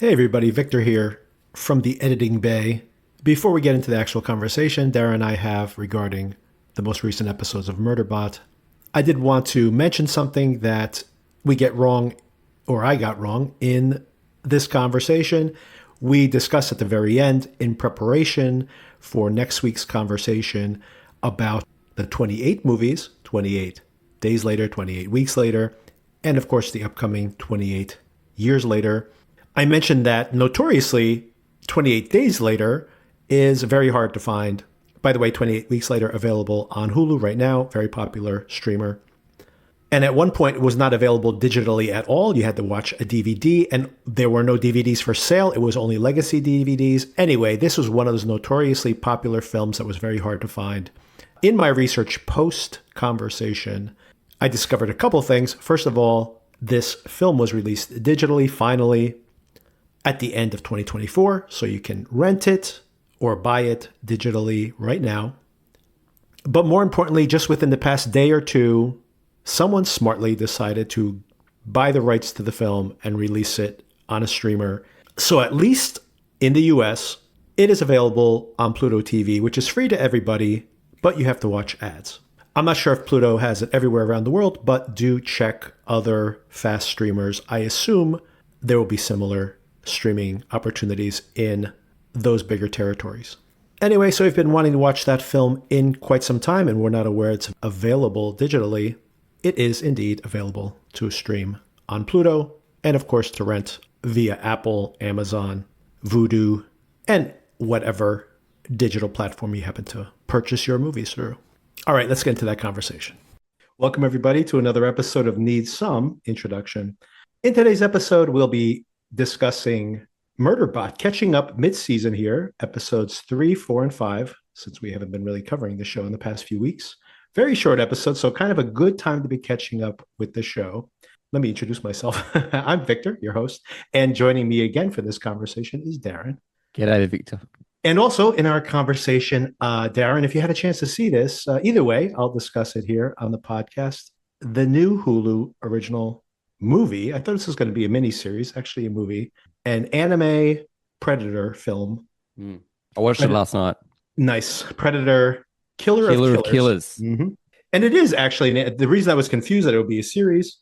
Hey everybody, Victor here from the editing bay. Before we get into the actual conversation Darren and I have regarding the most recent episodes of MurderBot, I did want to mention something that we get wrong, or I got wrong, in this conversation. We discussed at the very end in preparation for next week's conversation about the 28 movies, 28 days later, 28 weeks later, and of course the upcoming 28 years later. I mentioned that notoriously 28 days later is very hard to find. By the way, 28 weeks later available on Hulu right now, very popular streamer. And at one point it was not available digitally at all. You had to watch a DVD and there were no DVDs for sale. It was only legacy DVDs. Anyway, this was one of those notoriously popular films that was very hard to find. In my research post-conversation, I discovered a couple things. First of all, this film was released digitally finally at the end of 2024, so you can rent it or buy it digitally right now. But more importantly, just within the past day or two, someone smartly decided to buy the rights to the film and release it on a streamer. So at least in the US, it is available on Pluto TV, which is free to everybody, but you have to watch ads. I'm not sure if Pluto has it everywhere around the world, but do check other fast streamers. I assume there will be similar streaming opportunities in those bigger territories. Anyway, so we've been wanting to watch that film in quite some time and we're not aware it's available digitally. It is indeed available to stream on Pluto and of course to rent via Apple, Amazon, Vudu, and whatever digital platform you happen to purchase your movies through. All right, let's get into that conversation. Welcome everybody to another episode of Need Some Introduction. In today's episode, we'll be discussing MurderBot, catching up mid-season here, episodes 3, 4, and 5, since we haven't been really covering the show in the past few weeks. Very short episodes, so kind of a good time to be catching up with the show. Let me introduce myself. I'm Victor, your host, and joining me again for this conversation is Darren. G'day, Victor. And also in our conversation, Darren, if you had a chance to see this, either way, I'll discuss it here on the podcast. The new Hulu original movie. I thought this was going to be a mini-series, actually a movie, an anime Predator film. I watched it last night. Nice. Predator, Killer of Killers. Mm-hmm. And it is actually, the reason I was confused that it would be a series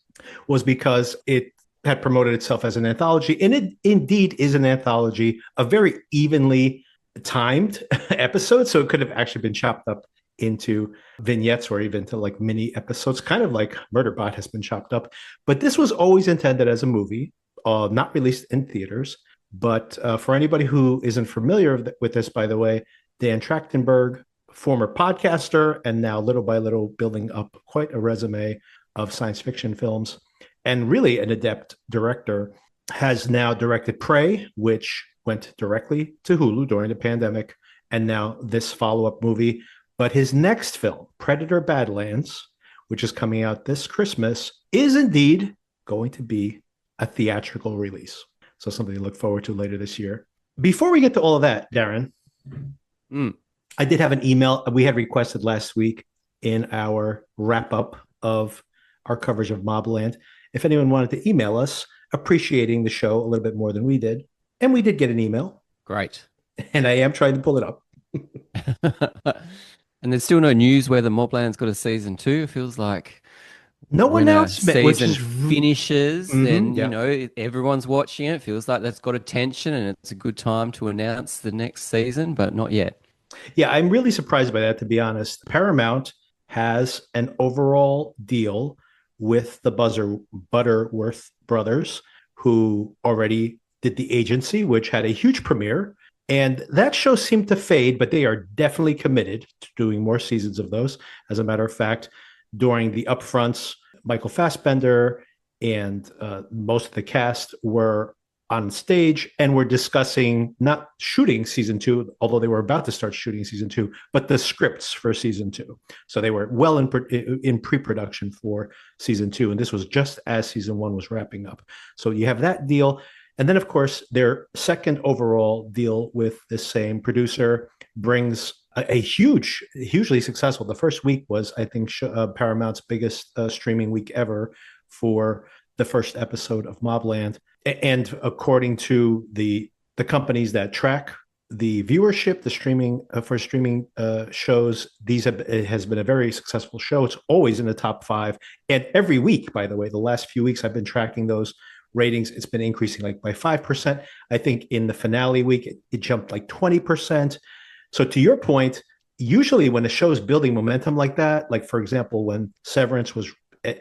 was because it had promoted itself as an anthology, and it indeed is an anthology, a very evenly timed episode, so it could have actually been chopped up into vignettes or even to like mini episodes, kind of like MurderBot has been chopped up. But this was always intended as a movie, not released in theaters. But for anybody who isn't familiar with this, by the way, Dan Trachtenberg, former podcaster, and now little by little building up quite a resume of science fiction films, and really an adept director, has now directed Prey, which went directly to Hulu during the pandemic, and now this follow-up movie. But his next film, Predator Badlands, which is coming out this Christmas, is indeed going to be a theatrical release. So something to look forward to later this year. Before we get to all of that, Darren, I did have an email we had requested last week in our wrap-up of our coverage of Mobland. If anyone wanted to email us, appreciating the show a little bit more than we did. And we did get an email. Great. And I am trying to pull it up. And there's still no news whether Mobland's got a season 2. It feels like no announcement. Season finishes, then you know everyone's watching it. It feels like that's got attention, and it's a good time to announce the next season, but not yet. Yeah, I'm really surprised by that, to be honest. Paramount has an overall deal with the Butterworth brothers, who already did The Agency, which had a huge premiere. And that show seemed to fade, but they are definitely committed to doing more seasons of those. As a matter of fact, during the upfronts, Michael Fassbender and most of the cast were on stage and were discussing not shooting season 2, although they were about to start shooting season 2, but the scripts for season 2. So they were well in pre-production for season 2. And this was just as season 1 was wrapping up. So you have that deal. And then, of course, their second overall deal with the same producer brings a hugely successful. The first week was, I think, Paramount's biggest streaming week ever for the first episode of Mobland. And according to the companies that track the viewership, the streaming for streaming shows, it has been a very successful show. It's always in the top five, and every week, by the way, the last few weeks I've been tracking those ratings. It's been increasing like by 5%. I think in the finale week it jumped like 20%. So to your point, usually when a show is building momentum like that, like for example, when Severance was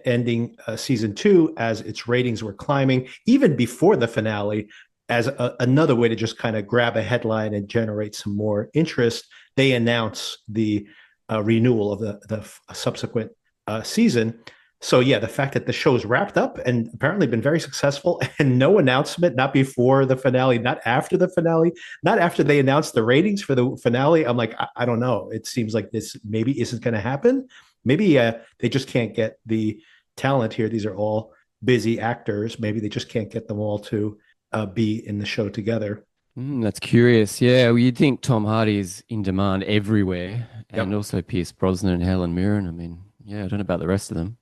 ending season two as its ratings were climbing, even before the finale, as another way to just kind of grab a headline and generate some more interest, they announce the renewal of the subsequent season. So yeah, the fact that the show's wrapped up and apparently been very successful, and no announcement, not before the finale, not after the finale, not after they announced the ratings for the finale. I'm like, I don't know. It seems like this maybe isn't going to happen. Maybe they just can't get the talent here. These are all busy actors. Maybe they just can't get them all to be in the show together. That's curious. Yeah, well, you'd think Tom Hardy is in demand everywhere, and Yep. also Pierce Brosnan and Helen Mirren. I mean, yeah, I don't know about the rest of them.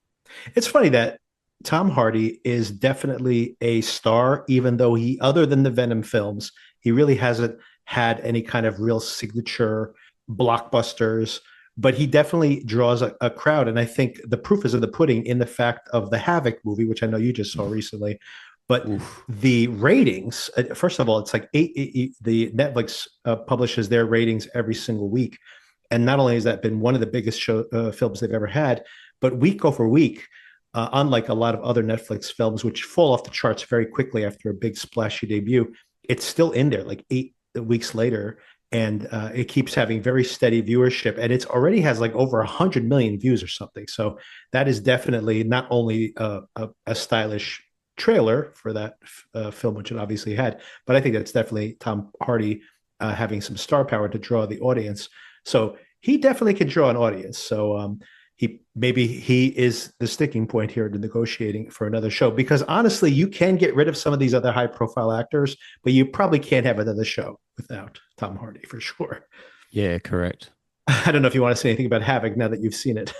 It's funny that Tom Hardy is definitely a star, even though other than the Venom films, he really hasn't had any kind of real signature blockbusters. But he definitely draws a crowd. And I think the proof is in the pudding in the fact of the Havoc movie, which I know you just saw recently. But Oof. the ratings, first of all, it's like the Netflix publishes their ratings every single week. And not only has that been one of the biggest films they've ever had, but week over week, unlike a lot of other Netflix films, which fall off the charts very quickly after a big splashy debut, it's still in there like 8 weeks later. And it keeps having very steady viewership. And it's already has like over 100 million views or something. So that is definitely not only a stylish trailer for that film, which it obviously had, but I think that's definitely Tom Hardy having some star power to draw the audience. So he definitely can draw an audience. So he is the sticking point here to negotiating for another show, because honestly, you can get rid of some of these other high profile actors, but you probably can't have another show without Tom Hardy for sure. Yeah, correct. I don't know if you want to say anything about Havoc now that you've seen it.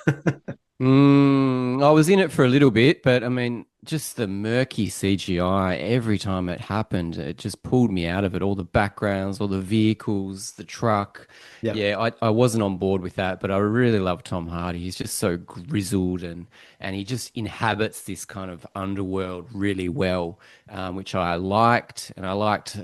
I was in it for a little bit, but I mean, just the murky CGI every time it happened, it just pulled me out of it. All the backgrounds, all the vehicles, the truck. Yeah. Yeah, I wasn't on board with that, but I really love Tom Hardy. He's just so grizzled and he just inhabits this kind of underworld really well, which I liked. And I liked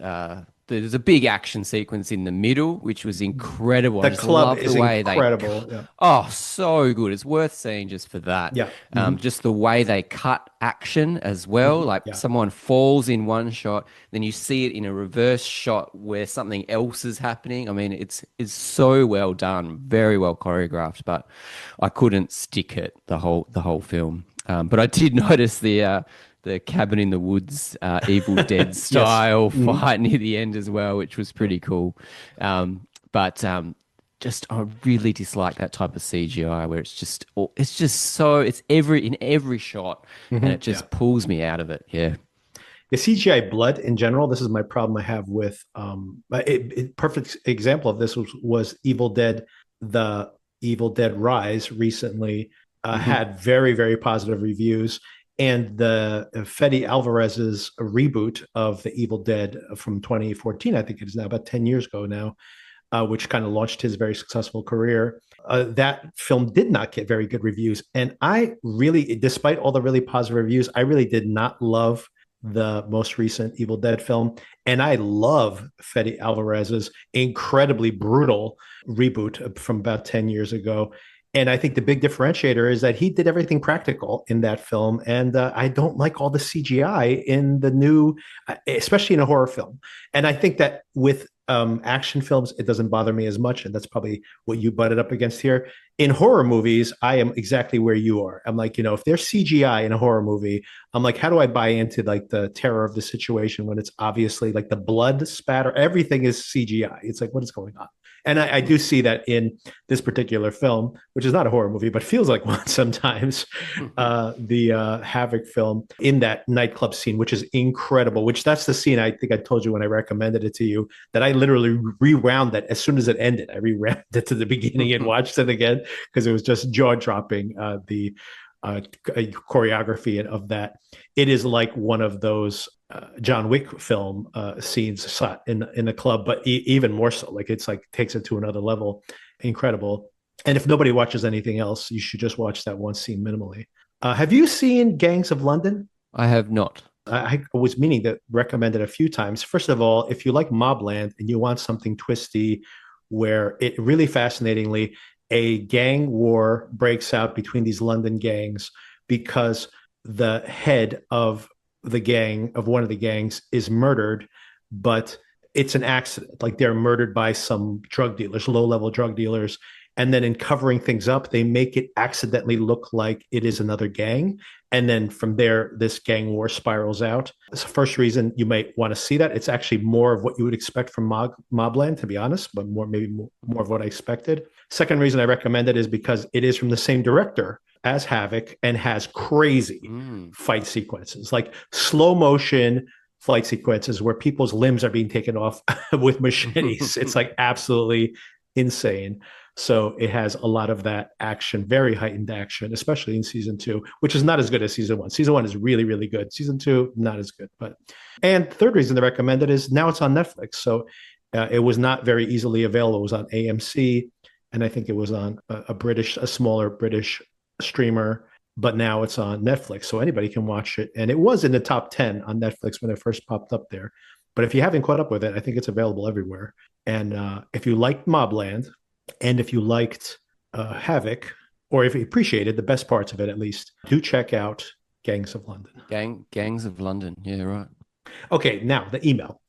there's a big action sequence in the middle, which was incredible. I The just club love the is way incredible. Yeah. oh, so good. It's worth seeing just for that. Yeah. Mm-hmm. Just the way they cut action as well. Mm-hmm. Like Yeah. someone falls in one shot, then you see it in a reverse shot where something else is happening. I mean, it's so well done, very well choreographed. But I couldn't stick it the whole film. But I did notice the cabin in the woods, Evil Dead Yes. style Mm-hmm. fight near the end as well, which was pretty cool. But just I really dislike that type of CGI where it's in every shot, and Mm-hmm. it Yeah. just pulls me out of it. Yeah. The CGI blood in general, this is my problem I have with perfect example of this was the Evil Dead Rise recently Hmm. had very, very positive reviews. And the Fede Alvarez's reboot of the Evil Dead from 2014, I think it is now about 10 years ago now, which kind of launched his very successful career. That film did not get very good reviews. And I really, despite all the really positive reviews, I really did not love the most recent Evil Dead film. And I love Fede Alvarez's incredibly brutal reboot from about 10 years ago. And I think the big differentiator is that he did everything practical in that film. And I don't like all the CGI in the new, especially in a horror film. And I think that with action films, it doesn't bother me as much. And that's probably what you butted up against here. In horror movies, I am exactly where you are. I'm like, if there's CGI in a horror movie, I'm like, how do I buy into like the terror of the situation when it's obviously like the blood spatter, everything is CGI. It's like, what is going on? And I do see that in this particular film, which is not a horror movie, but feels like one sometimes. The Havoc film in that nightclub scene, which is incredible. Which that's the scene I think I told you when I recommended it to you that I literally rewound that as soon as it ended. I rewound it to the beginning and watched it again because it was just jaw dropping. The choreography of that. It is like one of those John Wick film scenes shot in a club, but even more so. Like it's like takes it to another level. Incredible. And if nobody watches anything else, you should just watch that one scene minimally. Have you seen Gangs of London? I have not. I was meaning to recommend it a few times. First of all, if you like Mobland and you want something twisty, where it really fascinatingly, a gang war breaks out between these London gangs because the head of the gang, of one of the gangs, is murdered, but it's an accident. Like they're murdered by some drug dealers, low level drug dealers. And then in covering things up, they make it accidentally look like it is another gang. And then from there, this gang war spirals out. It's the first reason you might want to see that. It's actually more of what you would expect from Mobland, to be honest, but more of what I expected. Second reason I recommend it is because it is from the same director as Havoc and has crazy fight sequences, like slow motion fight sequences where people's limbs are being taken off with machetes. It's like absolutely insane. So it has a lot of that action, very heightened action, especially in season 2, which is not as good as season 1. Season 1 is really, really good. Season 2, not as good. And third reason to recommend it is now it's on Netflix. So it was not very easily available. It was on AMC, and I think it was on a smaller British streamer. But now it's on Netflix, so anybody can watch it. And it was in the top 10 on Netflix when it first popped up there. But if you haven't caught up with it, I think it's available everywhere. And if you liked Mobland, and if you liked Havoc, or if you appreciated the best parts of it, at least, do check out Gangs of London. Gangs of London. Yeah, right. Okay, now the email.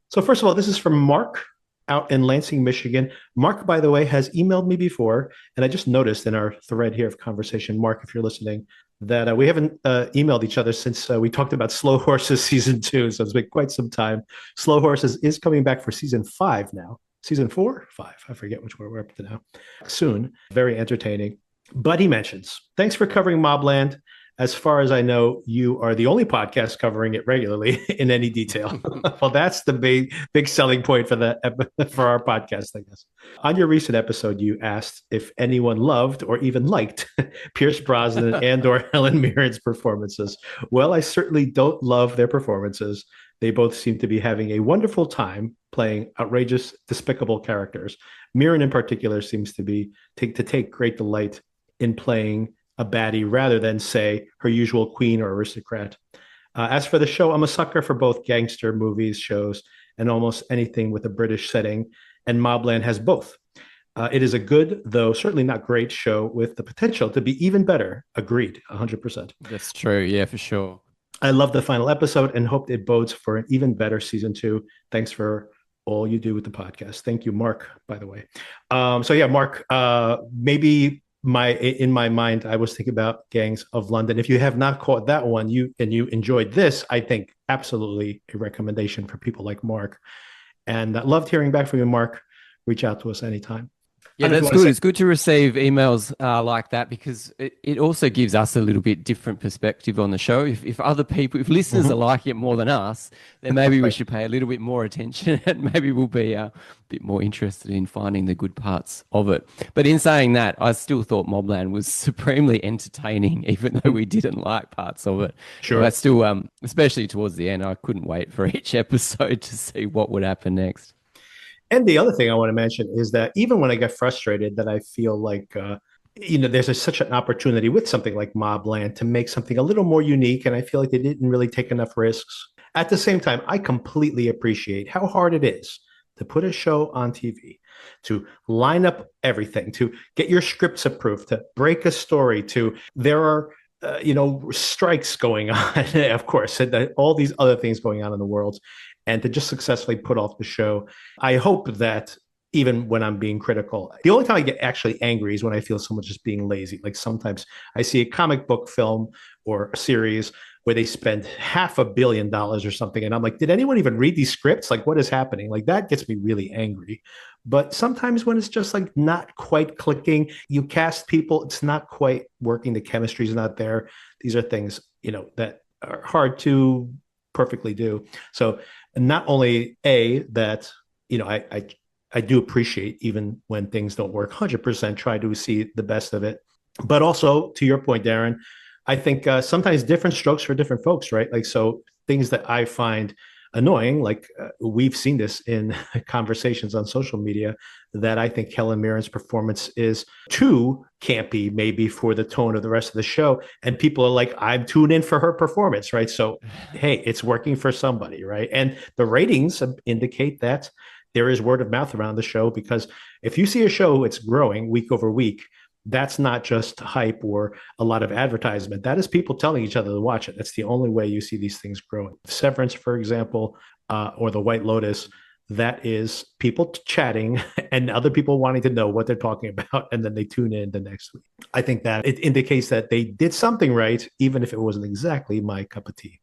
So first of all, this is from Mark out in Lansing, Michigan. Mark, by the way, has emailed me before, and I just noticed in our thread here of conversation, Mark, if you're listening, that we haven't emailed each other since we talked about Slow Horses season 2. So it's been quite some time. Slow Horses is coming back for season 5 now. Season 4, 5. I forget which one we're up to now. Soon. Very entertaining. But he mentions, thanks for covering Mobland. As far as I know, you are the only podcast covering it regularly in any detail. Well, that's the big selling point for our podcast, I guess. On your recent episode, you asked if anyone loved or even liked Pierce Brosnan and/or Helen Mirren's performances. Well, I certainly don't love their performances. They both seem to be having a wonderful time playing outrageous, despicable characters. Mirren, in particular, seems to take great delight in playing a baddie rather than, say, her usual queen or aristocrat. As for the show, I'm a sucker for both gangster movies, shows, and almost anything with a British setting, and Mobland has both. It is a good, though certainly not great show with the potential to be even better. Agreed, 100%. That's true. Yeah, for sure. I love the final episode and hope it bodes for an even better season 2. Thanks for all you do with the podcast. Thank you, Mark, by the way. So yeah, Mark, maybe in my mind, I was thinking about Gangs of London. If you have not caught that one, you enjoyed this, I think absolutely a recommendation for people like Mark. And loved hearing back from you, Mark. Reach out to us anytime. Yeah, that's good. It's good to receive emails like that because it also gives us a little bit different perspective on the show. If other people, if listeners are liking it more than us, then maybe we should pay a little bit more attention and maybe we'll be a bit more interested in finding the good parts of it. But in saying that, I still thought Mobland was supremely entertaining, even though we didn't like parts of it. Sure. But still, especially towards the end, I couldn't wait for each episode to see what would happen next. And the other thing I want to mention is that even when I get frustrated, that I feel like, there's such an opportunity with something like Mobland to make something a little more unique. And I feel like they didn't really take enough risks. At the same time, I completely appreciate how hard it is to put a show on TV, to line up everything, to get your scripts approved, to break a story, there are strikes going on, of course, and all these other things going on in the world, and to just successfully put off the show. I hope that even when I'm being critical, the only time I get actually angry is when I feel someone just being lazy. Like sometimes I see a comic book film or a series where they spend $500 million or something, and I'm like, did anyone even read these scripts? Like, what is happening? Like, that gets me really angry. But sometimes when it's just like not quite clicking, you cast people, it's not quite working, the chemistry is not there. These are things, that are hard to perfectly do. So not only that, I do appreciate even when things don't work 100%, try to see the best of it. But also, to your point, Darren, I think sometimes different strokes for different folks, right? Like, so things that I find annoying, like we've seen this in conversations on social media, that I think Helen Mirren's performance is too campy, maybe for the tone of the rest of the show. And people are like, I'm tuned in for her performance, right? So, hey, it's working for somebody, right? And the ratings indicate that there is word of mouth around the show, because if you see a show, it's growing week over week, that's not just hype or a lot of advertisement. That is people telling each other to watch it. That's the only way you see these things growing. Severance, for example, or The White Lotus, that is people chatting and other people wanting to know what they're talking about, and then they tune in the next week. I think that it indicates that they did something right, even if it wasn't exactly my cup of tea.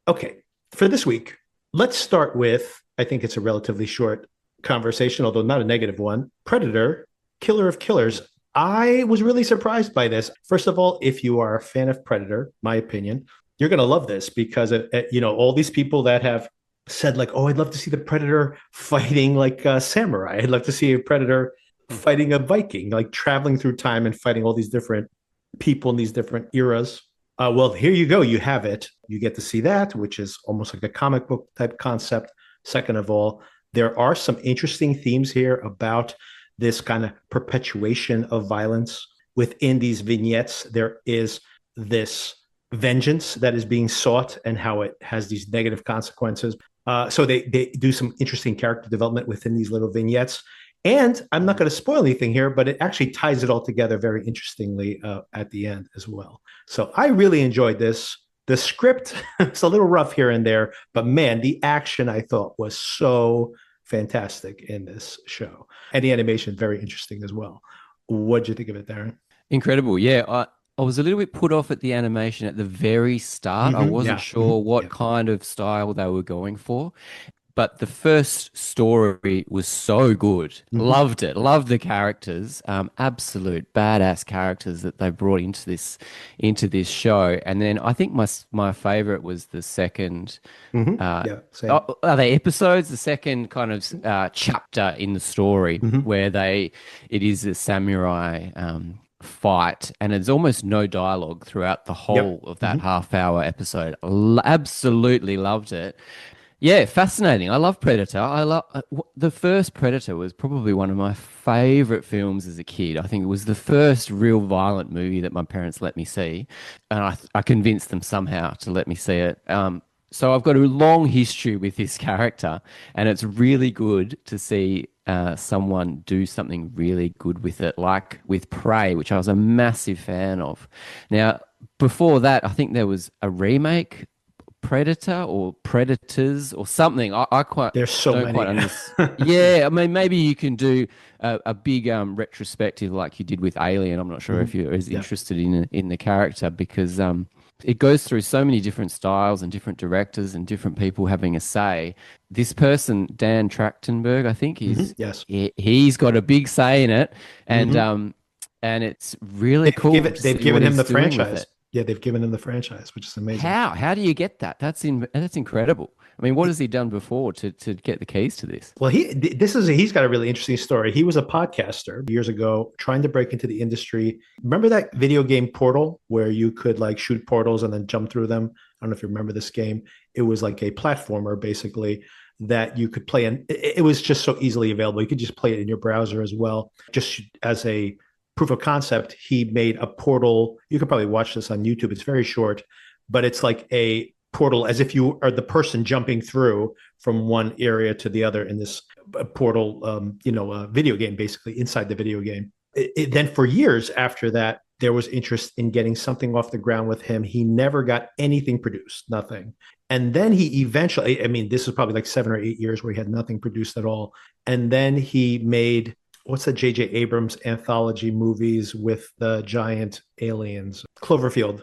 Okay, for this week, let's start with, I think it's a relatively short conversation, although not a negative one. Predator, Killer of Killers. I was really surprised by this. First of all, if you are a fan of Predator, my opinion, you're going to love this, because all these people that have said like, "Oh, I'd love to see the Predator fighting like a samurai. I'd love to see a Predator fighting a Viking, like traveling through time and fighting all these different people in these different eras." Well, here you go. You have it. You get to see that, which is almost like a comic book type concept. Second of all, there are some interesting themes here about this kind of perpetuation of violence. Within these vignettes, there is this vengeance that is being sought and how it has these negative consequences. So they do some interesting character development within these little vignettes. And I'm not going to spoil anything here, but it actually ties it all together very interestingly at the end as well. So I really enjoyed this. The script, it's a little rough here and there, but man, the action I thought was so fantastic in this show. And the animation, very interesting as well. What did you think of it, Darren? Incredible. Yeah, I was a little bit put off at the animation at the very start. I wasn't Yeah. sure what Yeah. kind of style they were going for. But the first story was so good. Loved it. Loved the characters. Absolute badass characters that they brought into this show. And then I think my favorite was the second. Yeah. Same. Are they episodes? The second kind of chapter in the story where it is a samurai fight, and it's almost no dialogue throughout the whole Yep. of that half-hour episode. Absolutely loved it. Yeah, fascinating. I love Predator. The first Predator was probably one of my favorite films as a kid. I think it was the first real violent movie that my parents let me see, and I convinced them somehow to let me see it. So I've got a long history with this character, and it's really good to see someone do something really good with it, like with Prey, which I was a massive fan of. Now, before that, I think there was a remake, Predator or Predators or something. I quite There's so don't quite many. understand. Yeah, I mean, maybe you can do a big retrospective like you did with Alien. I'm not sure if you're as Yeah. interested in the character, because it goes through so many different styles and different directors and different people having a say. This person, Dan Trachtenberg, I think Yes. he's got a big say in it, and it's really cool to They've see what given him he's the doing with franchise. it. Yeah, they've given him the franchise, which is amazing. How do you get that? That's incredible. I mean, what has he done before to get the keys to this? Well, he's got a really interesting story. He was a podcaster years ago trying to break into the industry. Remember that video game Portal where you could like shoot portals and then jump through them? I don't know if you remember this game. It was like a platformer basically that you could play, and it was just so easily available. You could just play it in your browser as well. Just as a proof of concept, he made a portal. You could probably watch this on YouTube. It's very short, but it's like a portal as if you are the person jumping through from one area to the other in this portal, video game, basically inside the video game. Then for years after that, there was interest in getting something off the ground with him. He never got anything produced, nothing. And then he eventually, I mean, this was probably like 7 or 8 years where he had nothing produced at all. And then he made, what's the J.J. Abrams anthology movies with the giant aliens? Cloverfield.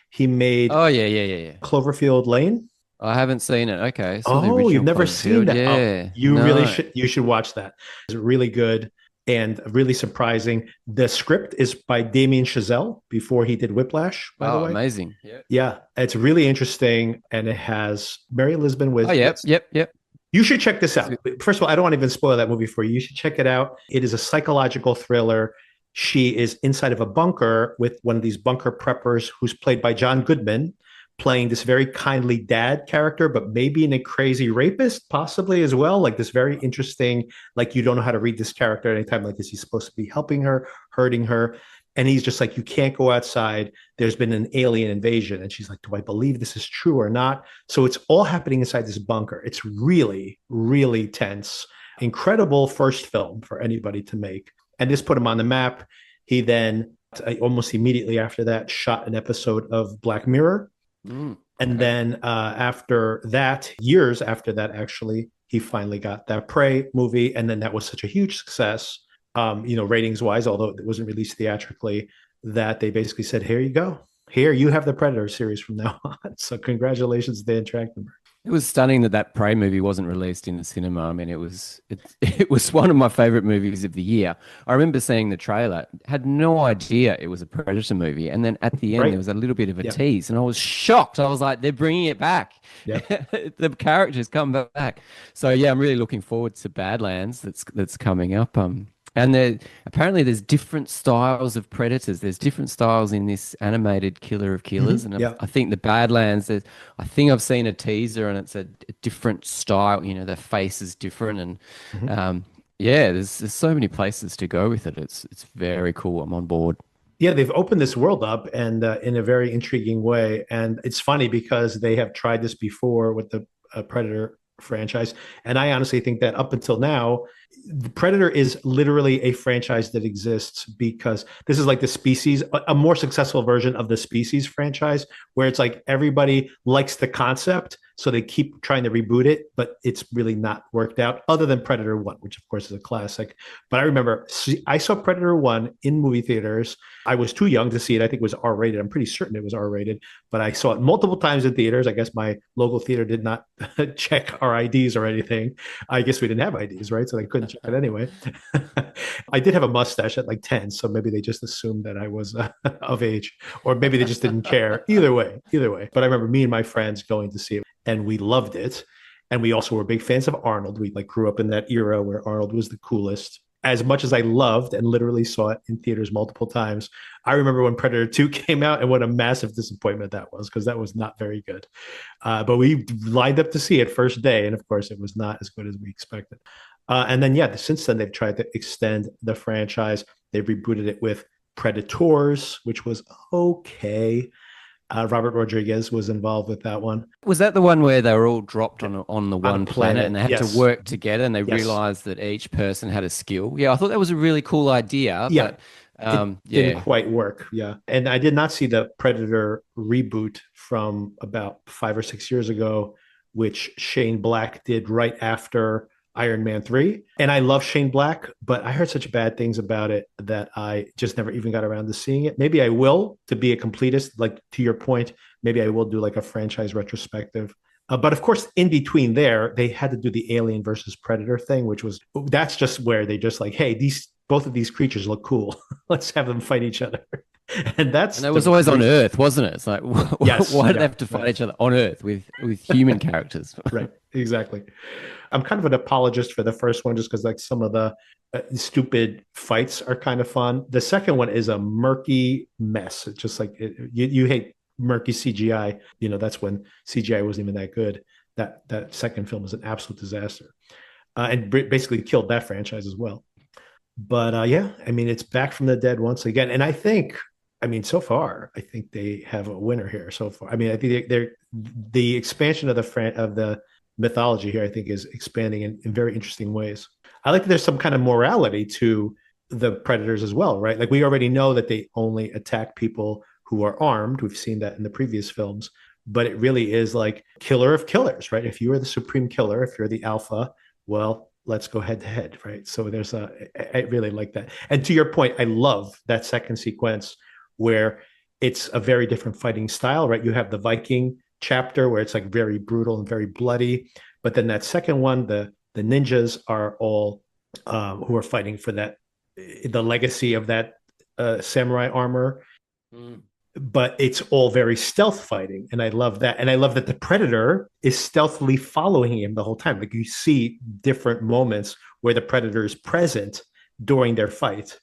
He made Oh yeah. Cloverfield Lane. I haven't seen it. Okay, saw the Oh, you've original never seen Cloverfield. that? Oh, Yeah, you really no. should. You should watch that. It's really good and really surprising. The script is by Damien Chazelle before he did Whiplash, by the Oh, way. amazing. Yeah. Yeah, it's really interesting, and it has Mary Lisbon Oh, with. yep. You should check this It's out. First of all, I don't want to even spoil that movie for you. You should check it out. It is a psychological thriller. she is inside of a bunker with one of these bunker preppers who's played by John Goodman, playing this very kindly dad character, but maybe in a crazy rapist, possibly as well. Like this very interesting, like you don't know how to read this character at any time. Like, is he supposed to be helping her, hurting her? And he's just like, you can't go outside. There's been an alien invasion. And she's like, do I believe this is true or not? So it's all happening inside this bunker. It's really, really tense. Incredible first film for anybody to make. And this put him on the map. He then, almost immediately after that, shot an episode of Black Mirror. And then after that, years after that, actually, he finally got that Prey movie. And then that was such a huge success, ratings wise, although it wasn't released theatrically, that they basically said, here you go. Here, you have the Predator series from now on. So congratulations, Dan Trachtenberg. It was stunning that that Prey movie wasn't released in the cinema. I mean, it was one of my favorite movies of the year. I remember seeing the trailer, had no idea it was a Predator movie, and then at the end there was a little bit of a tease, and I was shocked. I was like, they're bringing it back. The characters come back. So yeah, I'm really looking forward to Badlands that's coming up. And apparently there's different styles of predators. There's different styles in this animated Killer of Killers. And I think the Badlands, I think I've seen a teaser and it's a different style. You know, the face is different. And there's so many places to go with it. It's very cool. I'm on board. Yeah, they've opened this world up and in a very intriguing way. And it's funny because they have tried this before with the Predator franchise. And I honestly think that up until now, the Predator is literally a franchise that exists because this is like the Species, a more successful version of the Species franchise, where it's like everybody likes the concept, so they keep trying to reboot it, but it's really not worked out, other than Predator 1, which of course is a classic. But I remember I saw Predator 1 in movie theaters. I was too young to see it. I think it was R-rated. I'm pretty certain it was R-rated, but I saw it multiple times in theaters. I guess my local theater did not check our IDs or anything. I guess we didn't have IDs, right? So they couldn't check it anyway. I did have a mustache at like 10, so maybe they just assumed that I was of age, or maybe they just didn't care. Either way. But I remember me and my friends going to see it, and we loved it. And we also were big fans of Arnold. We like grew up in that era where Arnold was the coolest. As much as I loved and literally saw it in theaters multiple times, I remember when Predator 2 came out and what a massive disappointment that was, because that was not very good. But we lined up to see it first day, and of course it was not as good as we expected. And then, since then they've tried to extend the franchise. They've rebooted it with Predators, which was okay. Robert Rodriguez was involved with that one. Was that the one where they were all dropped on the one planet and they had to work together and they realized that each person had a skill? Yeah, I thought that was a really cool idea. Yeah. But, it didn't quite work. Yeah. And I did not see the Predator reboot from about 5 or 6 years ago, which Shane Black did right after Iron Man 3. And I love Shane Black, but I heard such bad things about it that I just never even got around to seeing it. Maybe I will, to be a completist, like to your point, maybe I will do like a franchise retrospective. But of course, in between there, they had to do the Alien versus Predator thing, that's just where they just like, hey, both of these creatures look cool. Let's have them fight each other. And it was always on Earth, wasn't it? It's like, why did they have to fight each other on Earth with human characters? Right, exactly. I'm kind of an apologist for the first one just because like some of the stupid fights are kind of fun. The second one is a murky mess. It's just like you hate murky CGI. You know, that's when CGI wasn't even that good. That second film was an absolute disaster, and basically killed that franchise as well. But I mean, it's back from the dead once again, and so far, I think they have a winner here so far. I mean, I think the expansion of the mythology here, I think, is expanding in very interesting ways. I like that there's some kind of morality to the predators as well, right? Like we already know that they only attack people who are armed. We've seen that in the previous films, but it really is like killer of killers, right? If you are the supreme killer, if you're the alpha, well, let's go head to head, right? So I really like that. And to your point, I love that second sequence where it's a very different fighting style, right? You have the Viking chapter where it's like very brutal and very bloody, but then that second one, the ninjas are all who are fighting for the legacy of that samurai armor. But it's all very stealth fighting, and I love that. And I love that the predator is stealthily following him the whole time. Like you see different moments where the predator is present during their fight.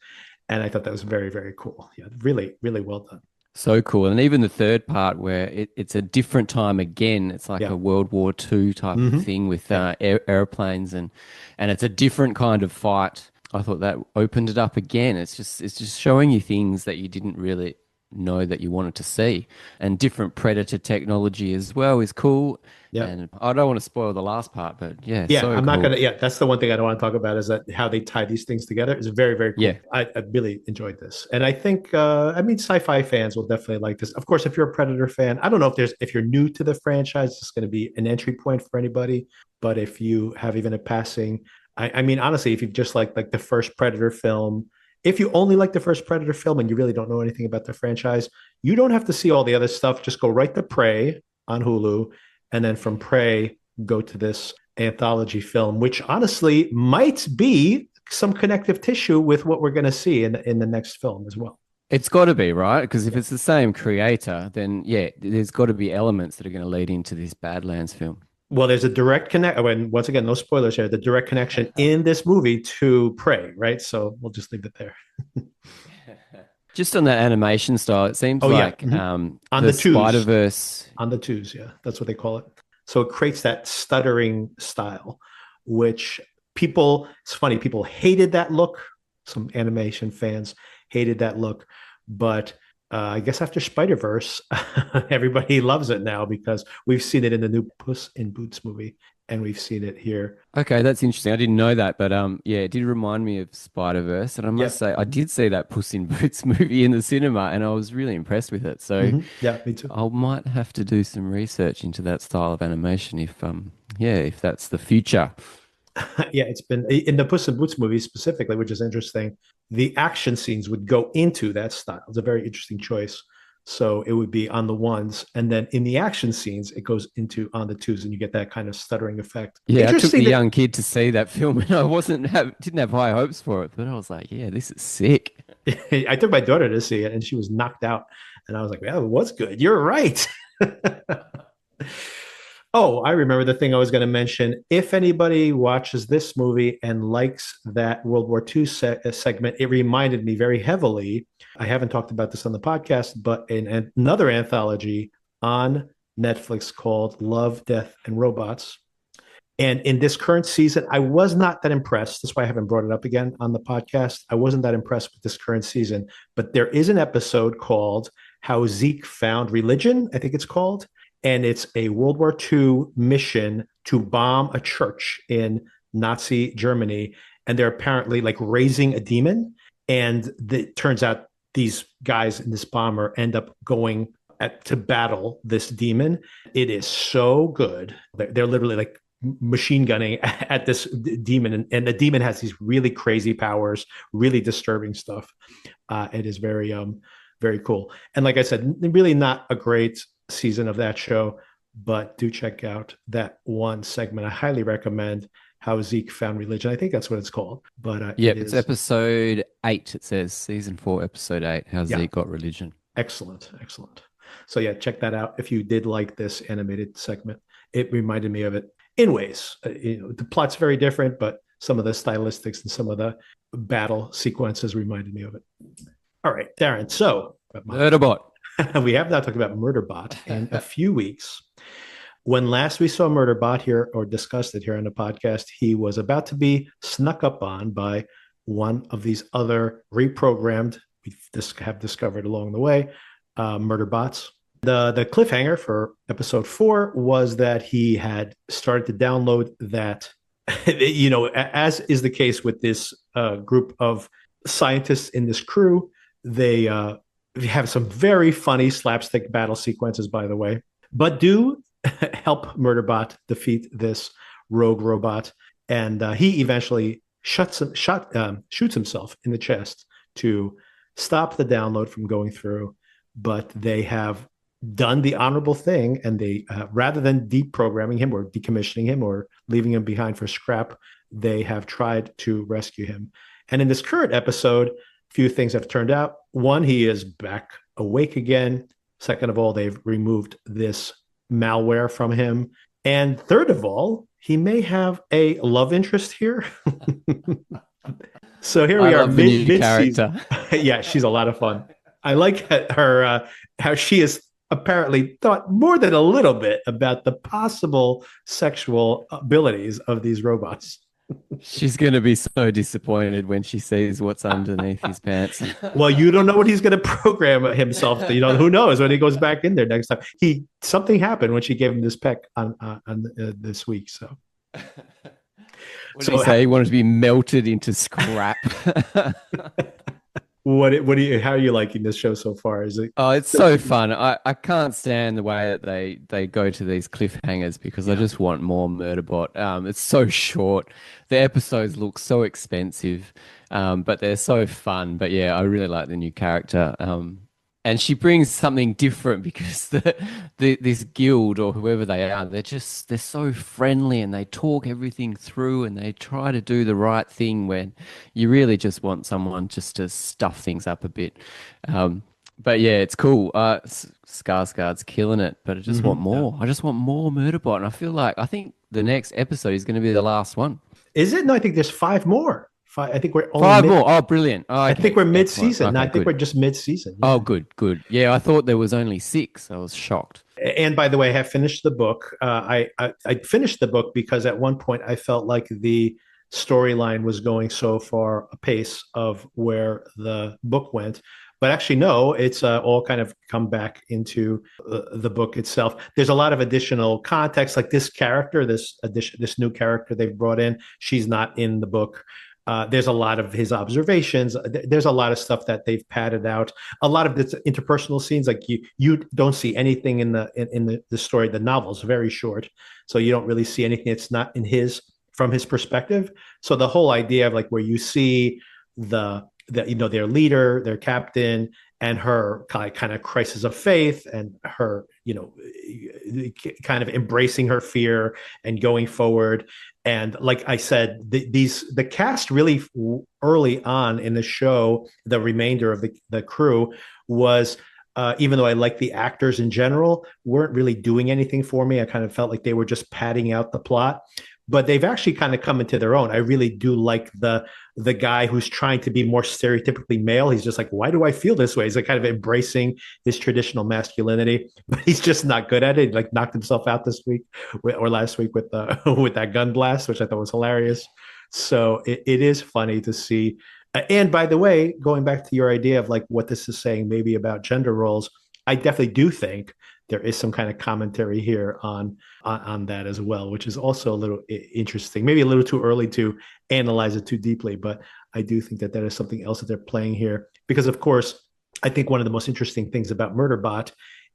And I thought that was very, very cool. Yeah, really, really well done. So cool. And even the third part where it's a different time again. It's like Yeah. a World War II type of thing with Yeah. airplanes and it's a different kind of fight. I thought that opened it up again. It's just showing you things that you didn't really know that you wanted to see. And different predator technology as well is cool. Yeah. And I don't want to spoil the last part, but yeah, Yeah, so I'm not cool. gonna. Yeah, that's the one thing I don't want to talk about is that how they tie these things together is very, very Yeah. cool. I really enjoyed this, and I think I mean sci-fi fans will definitely like this. Of course, if you're a Predator fan, I don't know if you're new to the franchise, it's going to be an entry point for anybody. But if you have even a passing, I mean, honestly, if you just like the first Predator film, if you only like the first Predator film and you really don't know anything about the franchise, you don't have to see all the other stuff. Just go right to Prey on Hulu, and then from Prey go to this anthology film, which honestly might be some connective tissue with what we're going to see in the next film as well. It's got to be, right? Because if Yeah. it's the same creator, then yeah, there's got to be elements that are going to lead into this Badlands film. Well, there's a direct connect. When once again, no spoilers here. The direct connection in this movie to Prey, right? So we'll just leave it there. Just on that animation style, it seems Oh yeah, like on the the twos, Spider-Verse. on the twos. Yeah, that's what they call it. So it creates that stuttering style, which people. It's funny. People hated that look. Some animation fans hated that look, but I guess after Spider Verse, everybody loves it now because we've seen it in the new Puss in Boots movie, and we've seen it here. Okay, that's interesting. I didn't know that, but yeah, it did remind me of Spider-Verse, and I must Yep. say, I did see that Puss in Boots movie in the cinema, and I was really impressed with it. So Yeah, me too. I might have to do some research into that style of animation if yeah, if that's the future. Yeah, it's been in the Puss in Boots movie specifically, which is interesting. The action scenes would go into that style. It's a very interesting choice. So it would be on the ones, and then in the action scenes, it goes into on the twos, and you get that kind of stuttering effect. Yeah, I took Interesting the that young kid to see that film, and I didn't have high hopes for it, but I was like, yeah, this is sick. I took my daughter to see it, and she was knocked out, and I was like, "Yeah, it was good. You're right." Oh, I remember the thing I was going to mention. If anybody watches this movie and likes that World War II segment, it reminded me very heavily. I haven't talked about this on the podcast, but in another anthology on Netflix called Love, Death, and Robots. And in this current season, I was not that impressed. That's why I haven't brought it up again on the podcast. I wasn't that impressed with this current season, but there is an episode called How Zeke Found Religion, I think it's called. And it's a World War II mission to bomb a church in Nazi Germany. And they're apparently like raising a demon. And it turns out these guys in this bomber end up going to battle this demon. It is so good. They're literally like machine gunning at this demon, and the demon has these really crazy powers, really disturbing stuff. It is very cool. And like I said, really not a great season of that show, but do check out that one segment. I highly recommend How Zeke Found Religion. I think that's what it's called, but it Yep, it's is episode 8. It says season 4, episode 8. How yeah, Zeke got religion. excellent. So yeah, check that out if you did like this animated segment. It reminded me of it in ways. The plot's very different, but some of the stylistics and some of the battle sequences reminded me of it. All right, Darren. So MurderBot. we have not talked about Murderbot in a few weeks. When last we saw Murderbot here or discussed it here on the podcast, he was about to be snuck up on by one of these other reprogrammed, we have discovered along the way, Murderbots. The cliffhanger for episode 4 was that he had started to download that, as is the case with this group of scientists in this crew, they have some very funny slapstick battle sequences, by the way, but do help Murderbot defeat this rogue robot. And he eventually shoots himself in the chest to stop the download from going through. But they have done the honorable thing, and they rather than deprogramming him or decommissioning him or leaving him behind for scrap, they have tried to rescue him. And in this current episode, a few things have turned out. One, he is back awake again. Second of all, they've removed this malware from him. And third of all, he may have a love interest here. So here I we are, love the new mid season. character. Yeah, she's a lot of fun. I like her how she has apparently thought more than a little bit about the possible sexual abilities of these robots. She's going to be so disappointed when she sees what's underneath his pants. Well, you don't know what he's going to program himself to. Who knows when he goes back in there next time. He something happened when she gave him this peck on this week. So What did he so say? He wanted to be melted into scrap. what do you how are you liking this show so far? Is it Oh, it's so fun. I can't stand the way that they go to these cliffhangers because I yeah. just want more Murderbot. It's so short. The episodes look so expensive, but they're so fun. But yeah, I really like the new character. And she brings something different because this guild or whoever they are, they're so friendly and they talk everything through and they try to do the right thing when you really just want someone just to stuff things up a bit. Um, but yeah, it's cool. Skarsgård's killing it, but I just want Yeah. more. I just want more Murderbot, and I think the next episode is going to be the last one. Is it? No, I think there's five more. Five. I think we're only Five mid. more. Oh, brilliant. Oh, I think okay, we're mid excellent. season. No, I Okay, think good. we're just mid season. Oh, Yeah. good, good. Yeah, I thought there was only six. I was shocked. And by the way, I have finished the book. I finished the book because at one point I felt like the storyline was going so far apace of where the book went. But actually, no, it's all kind of come back into the book itself. There's a lot of additional context, like this character, this new character they've brought in. She's not in the book. There's a lot of his observations. There's a lot of stuff that they've padded out. A lot of the interpersonal scenes, like you don't see anything in the story. The novel's very short, so you don't really see anything that's not in his from his perspective. So the whole idea of like where you see their leader, their captain, and her kind of crisis of faith, and her kind of embracing her fear and going forward. And like I said, the cast really early on in the show, the remainder of the crew was even though I like the actors in general, weren't really doing anything for me. I kind of felt like they were just padding out the plot. But they've actually kind of come into their own. I really do like the guy who's trying to be more stereotypically male. He's just like, why do I feel this way? He's like kind of embracing his traditional masculinity, but he's just not good at it. He like knocked himself out this week or last week with with that gun blast, which I thought was hilarious. So it is funny to see. And by the way, going back to your idea of like what this is saying maybe about gender roles, I definitely do think there is some kind of commentary here on that as well, which is also a little interesting. Maybe a little too early to analyze it too deeply, but I do think that is something else that they're playing here. Because of course, I think one of the most interesting things about Murderbot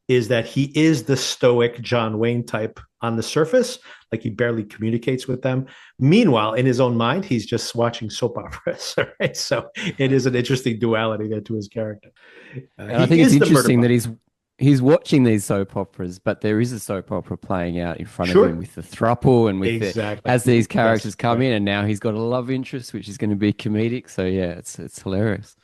is that he is the stoic John Wayne type on the surface, like he barely communicates with them. Meanwhile, in his own mind, he's just watching soap operas. Right? So it is an interesting duality there to his character. And I He think it's is the interesting Murderbot. that he's watching these soap operas, but there is a soap opera playing out in front of him Sure. with the throuple and with the Exactly. as these Yes. characters come Right. in, and now he's got a love interest, which is going to be comedic. So yeah, it's hilarious.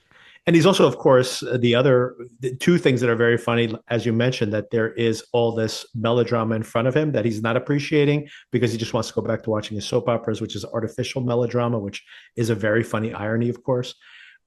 And he's also, of course, the two things that are very funny, as you mentioned, that there is all this melodrama in front of him that he's not appreciating because he just wants to go back to watching his soap operas, which is artificial melodrama, which is a very funny irony, of course.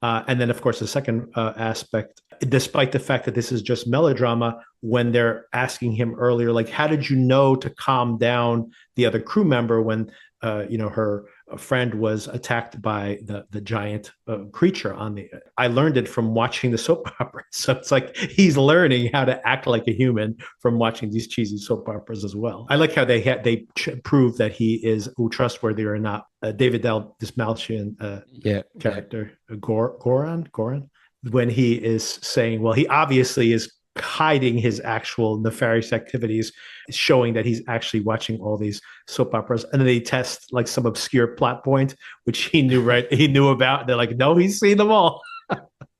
And then, of course, the second aspect, despite the fact that this is just melodrama, when they're asking him earlier, like, how did you know to calm down the other crew member when, her friend was attacked by the giant creature on the. I learned it from watching the soap opera, so it's like he's learning how to act like a human from watching these cheesy soap operas as well. I like how they prove that he is trustworthy or not. David Del Dismalchian Yeah, yeah. character, Goran, when he is saying, well, he obviously is hiding his actual nefarious activities, showing that he's actually watching all these soap operas. And then they test like some obscure plot point, which he knew about. They're like, no, he's seen them all.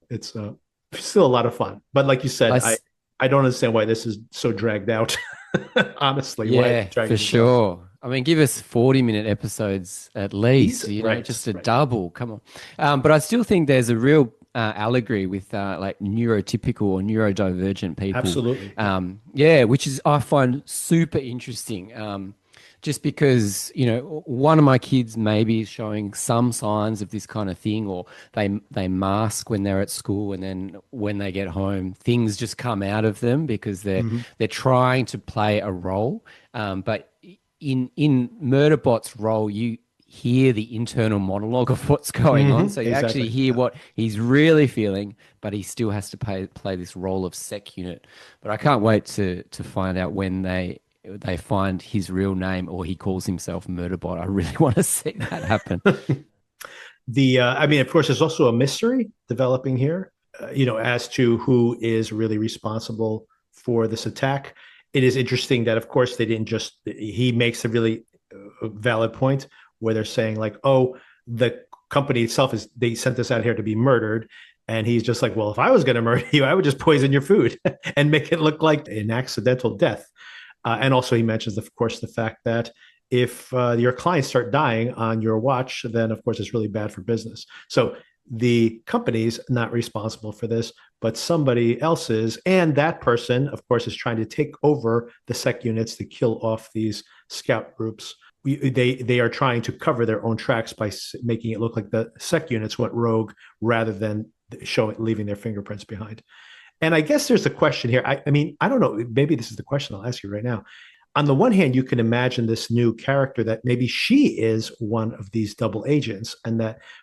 It's still a lot of fun. But like you I said, I, s- I don't understand why this is so dragged out. Honestly, why yeah, for dragging this out? sure. I mean, give us 40-minute episodes at least, Easy. just a Right. double. Come on. But I still think there's a real allegory with like neurotypical or neurodivergent people. Absolutely. Yeah, which is I find super interesting. just because, one of my kids maybe is showing some signs of this kind of thing, or they mask when they're at school, and then when they get home, things just come out of them because Mhm. they're trying to play a role. But in Murderbot's role, you hear the internal monologue of what's going on. So you actually Exactly. hear Yeah. what he's really feeling, but he still has to play this role of sec unit. But I can't wait to find out when they find his real name or he calls himself Murderbot. I really want to see that happen. I mean, of course, there's also a mystery developing here, as to who is really responsible for this attack. It is interesting that, of course, they didn't just, he makes a really valid point where they're saying, like, oh, the company itself they sent us out here to be murdered. And he's just like, well, if I was going to murder you, I would just poison your food and make it look like an accidental death. And also, he mentions, of course, the fact that if your clients start dying on your watch, then of course it's really bad for business. So the company's not responsible for this, but somebody else is. And that person, of course, is trying to take over the sec units to kill off these scout groups. They are trying to cover their own tracks by making it look like the sec units went rogue rather than leaving their fingerprints behind. And I guess there's a question here. I mean, I don't know. Maybe this is the question I'll ask you right now. On the one hand, you can imagine this new character that maybe she is one of these double agents,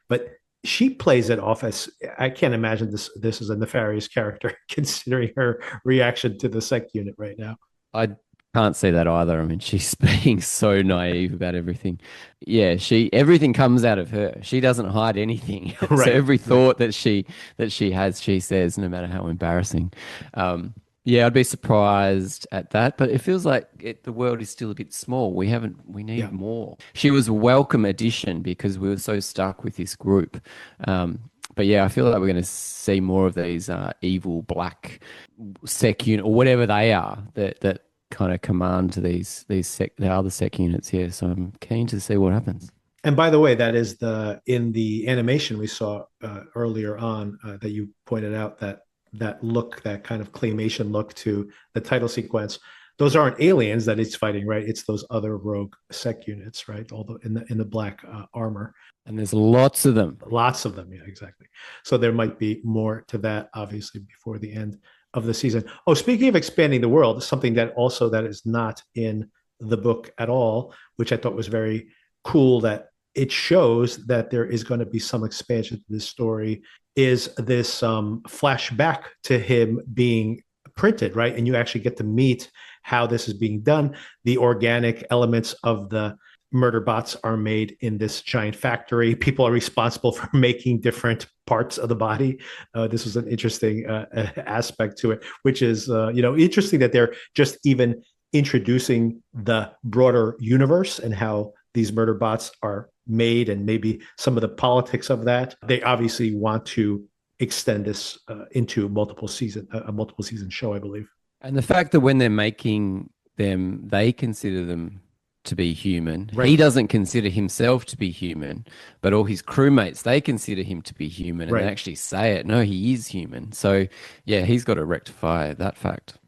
but she plays it off as, I can't imagine this is a nefarious character considering her reaction to the sec unit right now. I can't see that either. I mean, she's being so naive about everything. Yeah, everything comes out of her. She doesn't hide anything. So Right, every right. thought that she has, she says, no matter how embarrassing. Yeah, I'd be surprised at that, but it feels like the world is still a bit small. We Yeah. need more. She was a welcome addition because we were so stuck with this group. Um, but yeah, I feel like we're going to see more of these evil black sec unit or whatever they are that kind of command the other sec units. Yeah, so I'm keen to see what happens. And by the way, that is in the animation we saw earlier on that you pointed out, that kind of claymation look to the title sequence. Those aren't aliens that it's fighting, right? It's those other rogue sec units, right? Although in the black armor, And there's lots of them. lots of them. Yeah, exactly. So there might be more to that, obviously, before the end of the season. Oh, speaking of expanding the world, something that is not in the book at all, which I thought was very cool, that it shows that there is going to be some expansion to this story, is this flashback to him being printed, right? And you actually get to meet how this is being done. The organic elements of the murder bots are made in this giant factory. People are responsible for making different parts of the body. This was an interesting aspect to it, which is interesting that they're just even introducing the broader universe and how these murder bots are made, and maybe some of the politics of that. They obviously want to extend this into a multiple season show, I believe. And the fact that when they're making them, they consider them to be human. He Right, doesn't consider himself to be human, but all his crewmates, they consider him to be human and they right. actually say it. No, he is human. So, yeah, he's got to rectify that fact.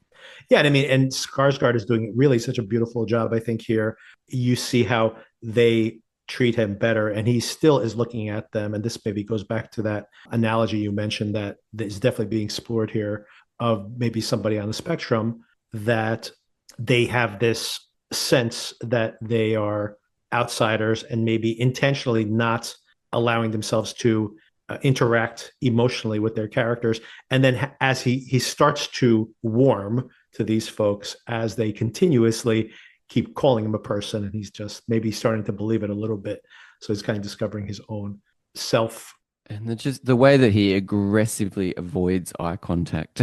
Yeah, and I mean, and Skarsgård is doing really such a beautiful job, I think, here. You see how they treat him better, and he still is looking at them. And this maybe goes back to that analogy you mentioned that is definitely being explored here, of maybe somebody on the spectrum, that they have this sense that they are outsiders and maybe intentionally not allowing themselves to interact emotionally with their characters. And then as he starts to warm to these folks, as they continuously keep calling him a person, and he's just maybe starting to believe it a little bit. So he's kind of discovering his own self. And just the way that he aggressively avoids eye contact.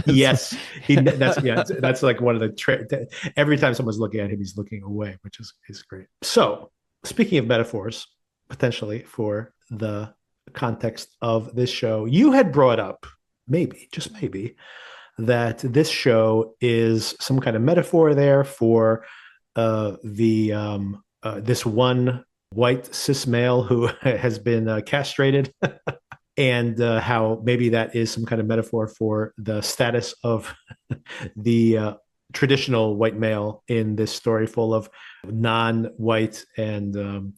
Yes, that's like one of every time someone's looking at him, he's looking away, which is great. So speaking of metaphors, potentially for the context of this show, you had brought up, maybe, just maybe, that this show is some kind of metaphor there for the this one white cis male who has been castrated, and how maybe that is some kind of metaphor for the status of the traditional white male in this story full of non-white and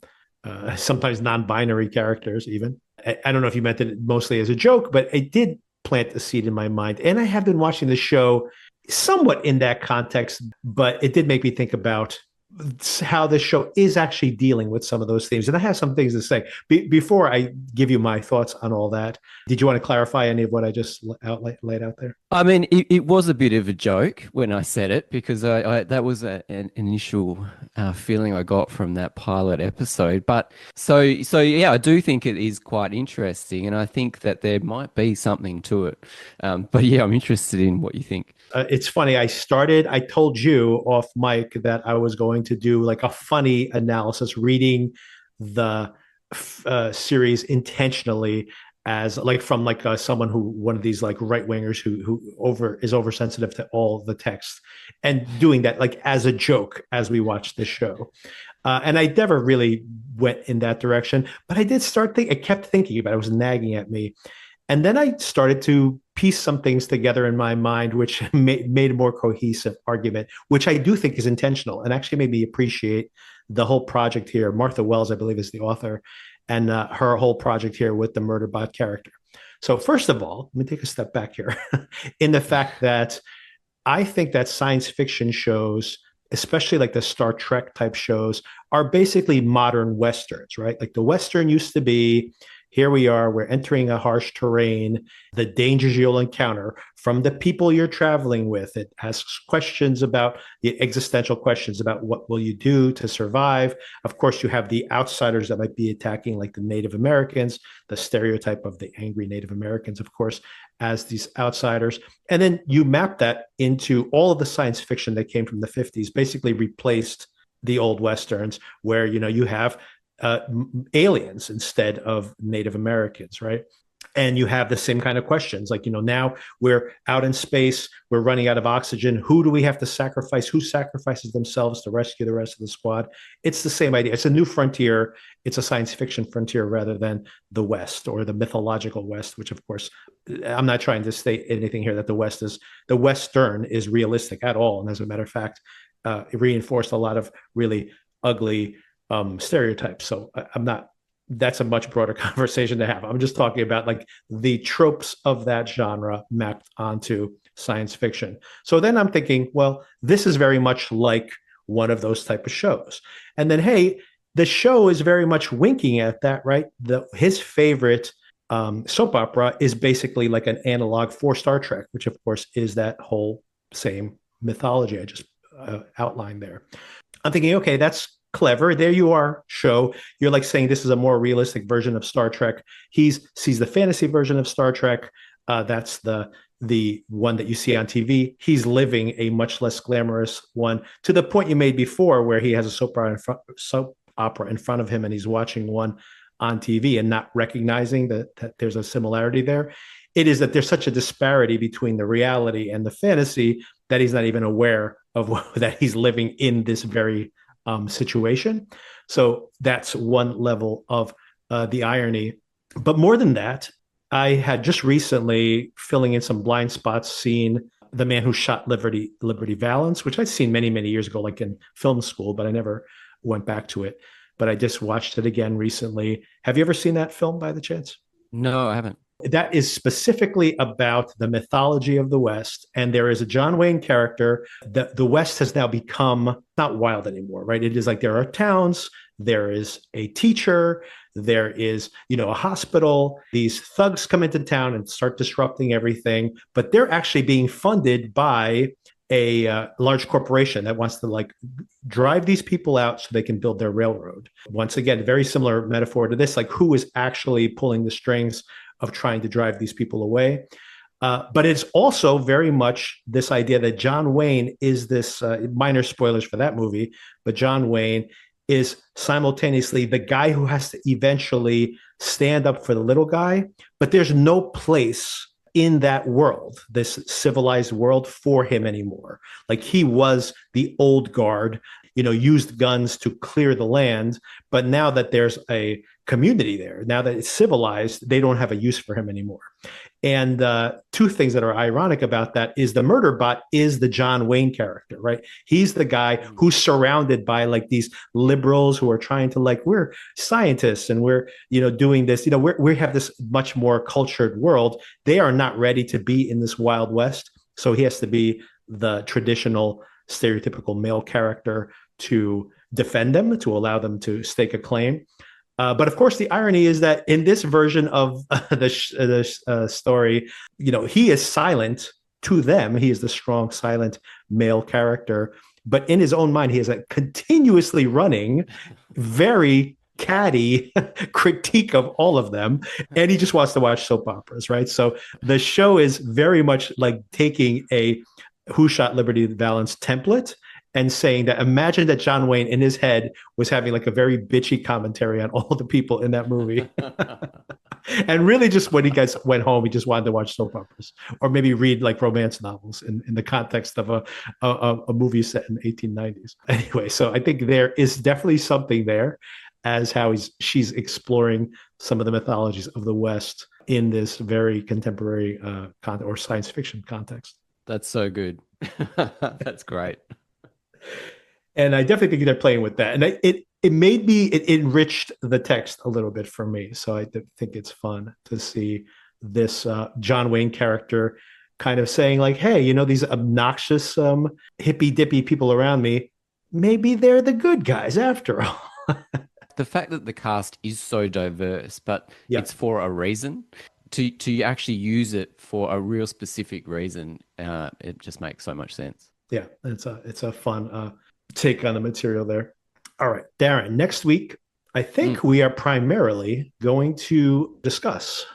sometimes non-binary characters even. I don't know if you meant it mostly as a joke, but it did plant a seed in my mind. And I have been watching the show somewhat in that context, but it did make me think about how this show is actually dealing with some of those themes. And I have some things to say. Before I give you my thoughts on all that, did you want to clarify any of what I just laid out there? I mean, it was a bit of a joke when I said it because that was an initial feeling I got from that pilot episode. But so yeah, I do think it is quite interesting, and I think that there might be something to it. But yeah, I'm interested in what you think. It's funny. I told you off mic that I was going to do like a funny analysis, reading the series intentionally as like from like someone who one of these like right wingers who is oversensitive to all the text and doing that like as a joke as we watch the show. And I never really went in that direction, but I did start I kept thinking about it. It was nagging at me. And then I started to piece some things together in my mind, which made a more cohesive argument, which I do think is intentional and actually made me appreciate the whole project here. Martha Wells, I believe, is the author, and her whole project here with the MurderBot character. So, first of all, let me take a step back here in the fact that I think that science fiction shows, especially like the Star Trek type shows, are basically modern Westerns, right? Like the Western used to be, here we are, we're entering a harsh terrain, the dangers you'll encounter from the people you're traveling with. It asks questions about the existential questions about what will you do to survive. Of course, you have the outsiders that might be attacking, like the Native Americans, the stereotype of the angry Native Americans, of course, as these outsiders. And then you map that into all of the science fiction that came from the 50s, basically replaced the old Westerns, where, you know, you have aliens instead of Native Americans, right? And you have the same kind of questions like, you know, now we're out in space, we're running out of oxygen. Who do we have to sacrifice? Who sacrifices themselves to rescue the rest of the squad? It's the same idea. It's a new frontier. It's a science fiction frontier rather than the West or the mythological West, which, of course, I'm not trying to state anything here that the Western is realistic at all. And as a matter of fact, it reinforced a lot of really ugly stereotypes. So I'm not, that's a much broader conversation to have. I'm just talking about like the tropes of that genre mapped onto science fiction. So then I'm thinking, well, this is very much like one of those type of shows. And then, hey, the show is very much winking at that, right? His favorite soap opera is basically like an analog for Star Trek, which of course is that whole same mythology I just outlined there. I'm thinking, okay, that's clever. There you are, show. You're like saying this is a more realistic version of Star Trek. He sees the fantasy version of Star Trek. That's the one that you see on TV. He's living a much less glamorous one, to the point you made before, where he has a soap opera in front of him, and he's watching one on TV and not recognizing that there's a similarity there. It is that there's such a disparity between the reality and the fantasy that he's not even aware of that he's living in this very situation. So that's one level of the irony. But more than that, I had just recently, filling in some blind spots, seen The Man Who Shot Liberty Valance, which I'd seen many, many years ago, like in film school, but I never went back to it. But I just watched it again recently. Have you ever seen that film by the chance? No, I haven't. That is specifically about the mythology of the West. And there is a John Wayne character. The West has now become not wild anymore, right? It is like there are towns, there is a teacher, there is, you know, a hospital. These thugs come into town and start disrupting everything, but they're actually being funded by a large corporation that wants to like drive these people out so they can build their railroad. Once again, very similar metaphor to this, like who is actually pulling the strings of trying to drive these people away. But it's also very much this idea that John Wayne is this, minor spoilers for that movie, but John Wayne is simultaneously the guy who has to eventually stand up for the little guy, but there's no place in that world, this civilized world, for him anymore. Like he was the old guard. used guns to clear the land. But now that there's a community there, now that it's civilized, they don't have a use for him anymore. And two things that are ironic about that is the murder bot is the John Wayne character, right? He's the guy who's surrounded by like these liberals who are trying to like, we're scientists and we're, doing this, we have this much more cultured world. They are not ready to be in this Wild West. So he has to be the traditional stereotypical male character to defend them, to allow them to stake a claim. But of course, the irony is that in this version of the story, he is silent to them. He is the strong, silent male character. But in his own mind, he is a continuously running, very catty critique of all of them. And he just wants to watch soap operas, right? So the show is very much like taking a Who Shot Liberty Valance template and saying that imagine that John Wayne in his head was having like a very bitchy commentary on all the people in that movie. And really just when he guys went home, he just wanted to watch soap operas or maybe read like romance novels in the context of a movie set in the 1890s. Anyway, so I think there is definitely something there as how she's exploring some of the mythologies of the West in this very contemporary or science fiction context. That's so good. That's great. And I definitely think they're playing with that. And it enriched the text a little bit for me. So I think it's fun to see this John Wayne character kind of saying like, hey, these obnoxious hippy dippy people around me, maybe they're the good guys after all. The fact that the cast is so diverse, but it's for a reason. To actually use it for a real specific reason, it just makes so much sense. Yeah, it's a fun take on the material there. All right, Darren, next week, I think we are primarily going to discuss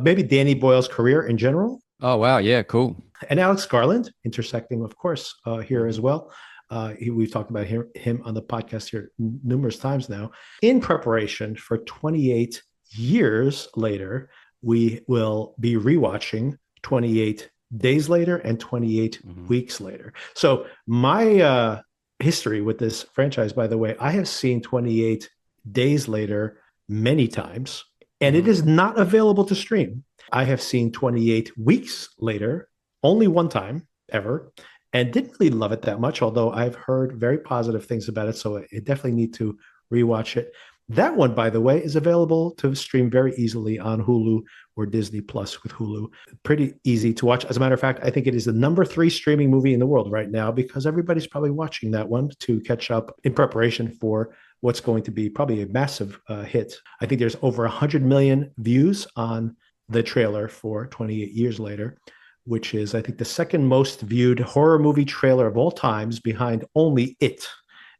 maybe Danny Boyle's career in general. Oh, wow. Yeah, cool. And Alex Garland, intersecting, of course, here as well. We've talked about him on the podcast here numerous times now. In preparation for 28 years later, we will be rewatching 28 Days Later and 28 Weeks Later. So my history with this franchise, by the way, I have seen 28 Days Later many times, and it is not available to stream. I have seen 28 Weeks Later only one time ever, and didn't really love it that much, although I've heard very positive things about it, so I definitely need to rewatch it. That one, by the way, is available to stream very easily on Hulu or Disney Plus with Hulu. Pretty easy to watch. As a matter of fact, I think it is the number 3 streaming movie in the world right now because everybody's probably watching that one to catch up in preparation for what's going to be probably a massive hit. I think there's over 100 million views on the trailer for 28 Years Later, which is, I think, the second most viewed horror movie trailer of all times behind only It.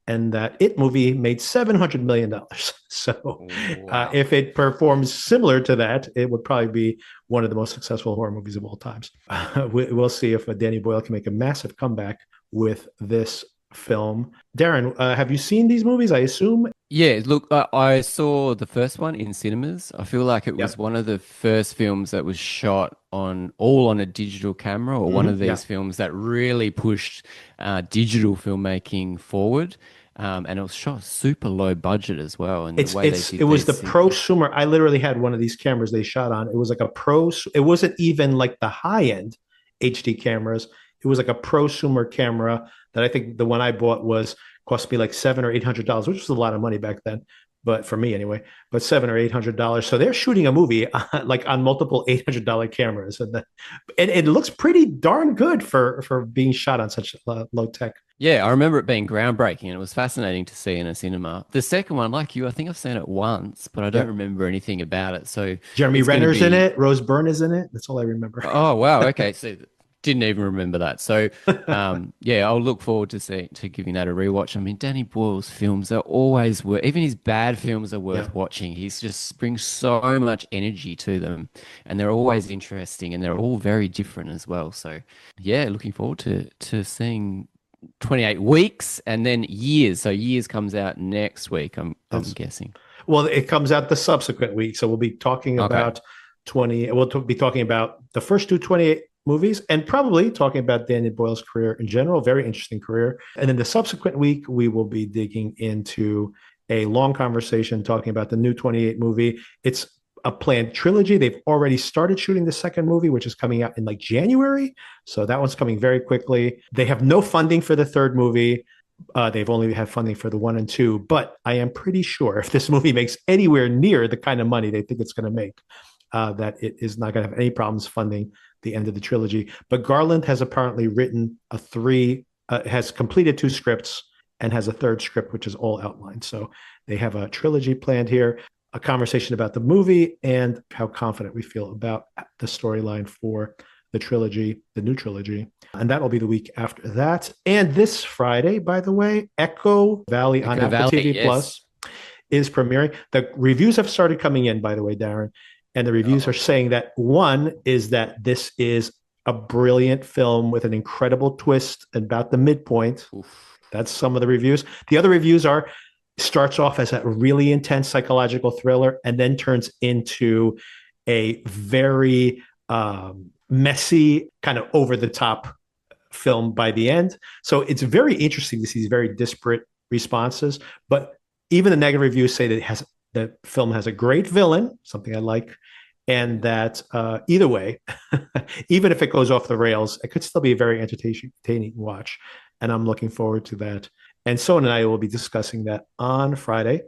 And that It movie made $700 million. So if it performs similar to that, it would probably be one of the most successful horror movies of all times. We'll see if Danny Boyle can make a massive comeback with this film. Darren, have you seen these movies, I assume? Yeah, look, I saw the first one in cinemas. I feel like it was one of the first films that was shot all on a digital camera, or one of these films that really pushed digital filmmaking forward. And it was shot super low budget as well. And it was the prosumer. I literally had one of these cameras they shot on. It was like it wasn't even like the high end HD cameras. It was like a prosumer camera that I think the one I bought cost me like $700 or $800, which was a lot of money back then. But for me anyway, but $700 or $800. So they're shooting a movie like on multiple $800 cameras, and it looks pretty darn good for being shot on such low tech. Yeah, I remember it being groundbreaking, and it was fascinating to see in a cinema. The second one, like you, I think I've seen it once, but I don't remember anything about it. So Jeremy Renner's in it, Rose Byrne is in it. That's all I remember. Oh wow, okay, so didn't even remember that. So, yeah, I'll look forward to giving that a rewatch. I mean, Danny Boyle's films are always worth, even his bad films are worth watching. He's just brings so much energy to them, and they're always interesting, and they're all very different as well. So, yeah, looking forward to seeing 28 Weeks and then Years. So Years comes out next week, I'm guessing. Well, it comes out the subsequent week, so we'll be talking about we'll be talking about the first two 28 movies, and probably talking about Danny Boyle's career in general. Very interesting career. And then the subsequent week, we will be digging into a long conversation talking about the new 28 movie. It's a planned trilogy. They've already started shooting the second movie, which is coming out in like January. So that one's coming very quickly. They have no funding for the third movie. They've only had funding for the one and two, but I am pretty sure if this movie makes anywhere near the kind of money they think it's going to make, that it is not going to have any problems funding the end of the trilogy. But Garland has apparently written has completed two scripts and has a third script, which is all outlined. So they have a trilogy planned here, a conversation about the movie and how confident we feel about the storyline for the trilogy, the new trilogy. And that will be the week after that. And this Friday, by the way, Echo Valley on Echo Apple Valley, TV yes. Plus is premiering. The reviews have started coming in, by the way, Darren. And the reviews are saying that one is that this is a brilliant film with an incredible twist about the midpoint. Oof. That's some of the reviews. The other reviews are starts off as a really intense psychological thriller and then turns into a very messy, kind of over the top film by the end. So it's very interesting to see these very disparate responses. But even the negative reviews say that the film has a great villain, something I like, and that either way, even if it goes off the rails, it could still be a very entertaining watch. And I'm looking forward to that. And Son and I will be discussing that on Friday,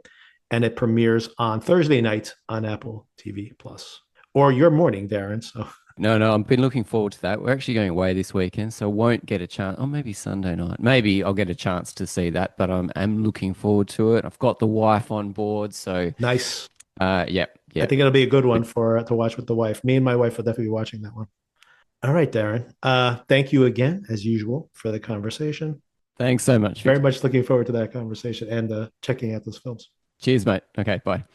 and it premieres on Thursday night on Apple TV Plus, or your morning, Darren. So No, I've been looking forward to that. We're actually going away this weekend, so won't get a chance. Oh, maybe Sunday night. Maybe I'll get a chance to see that, but I'm looking forward to it. I've got the wife on board, so nice. yep, I yep. think it'll be a good one for to watch with the wife. Me and my wife will definitely be watching that one. All right, Darren. Thank you again, as usual, for the conversation. Thanks so much, Very Victor. much looking forward to that conversation and checking out those films. Cheers, mate. Okay, bye.